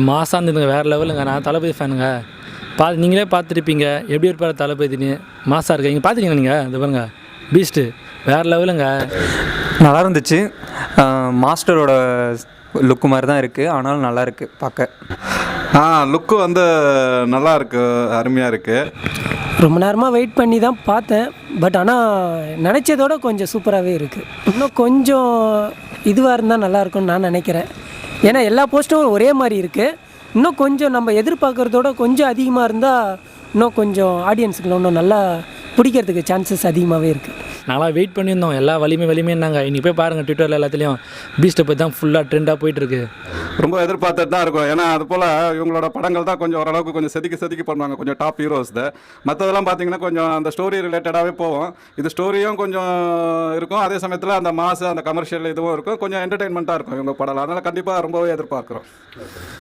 மாசாக இருந்ததுங்க, வேறு லெவலுங்க. நான் தளபதி ஃபேனுங்க. நீங்களே பார்த்துருப்பீங்க எப்படி இருப்பார் தளபதின்னு. மாசாக இருக்கீங்க பார்த்துருக்கீங்க நீங்கள். இது பாருங்க பீஸ்ட்டு வேறு லெவலுங்க. நல்லா இருந்துச்சு. மாஸ்டரோட லுக்கு மாதிரி தான் இருக்குது, ஆனாலும் நல்லா இருக்குது பார்க்க. லுக்கு வந்து நல்லா இருக்கு, அருமையாக இருக்குது. ரொம்ப நேரமாக வெயிட் பண்ணி தான் பார்த்தேன். பட் ஆனால் நினச்சதோட கொஞ்சம் சூப்பராகவே இருக்குது. இன்னும் கொஞ்சம் இதுவாக இருந்தால் நல்லாயிருக்கும்னு நான் நினைக்கிறேன். ஏன்னா எல்லா போஸ்ட்டும் ஒரே மாதிரி இருக்குது. இன்னும் கொஞ்சம் நம்ம எதிர்பார்க்குறதோட கொஞ்சம் அதிகமாக இருந்தால் இன்னும் கொஞ்சம் ஆடியன்ஸுக்கு இன்னும் நல்லா பிடிக்கிறதுக்கு சான்சஸ் அதிகமாகவே இருக்குது. நான்லாம் வெயிட் பண்ணியிருந்தோம். எல்லா வலிமைன்னாங்க. இன்றைக்கி போய் பாருங்கள், ட்விட்டரில் எல்லாத்துலேயும் பீஸ்ட்டை பற்றி தான் ஃபுல்லாக ட்ரெண்டாக போயிட்டுருக்கு. ரொம்ப எதிர்பார்த்துட்டு தான் இருக்கும். ஏன்னா அது போல் இவங்களோட படங்கள் தான் கொஞ்சம் ஓரளவுக்கு கொஞ்சம் செதுக்கி பண்ணுவாங்க, கொஞ்சம் டாப் ஹீரோஸ் தான். மற்றதெல்லாம் பார்த்தீங்கன்னா கொஞ்சம் அந்த ஸ்டோரி ரிலேட்டடாகவே போவோம். இது ஸ்டோரியும் கொஞ்சம் இருக்கும், அதே சமயத்தில் அந்த மாசு அந்த கமர்ஷியல் இதுவும் இருக்கும், கொஞ்சம் என்டர்டெயின்மெண்ட்டாக இருக்கும் இவங்க படம். அதனால் கண்டிப்பாக ரொம்பவே எதிர்பார்க்குறோம்.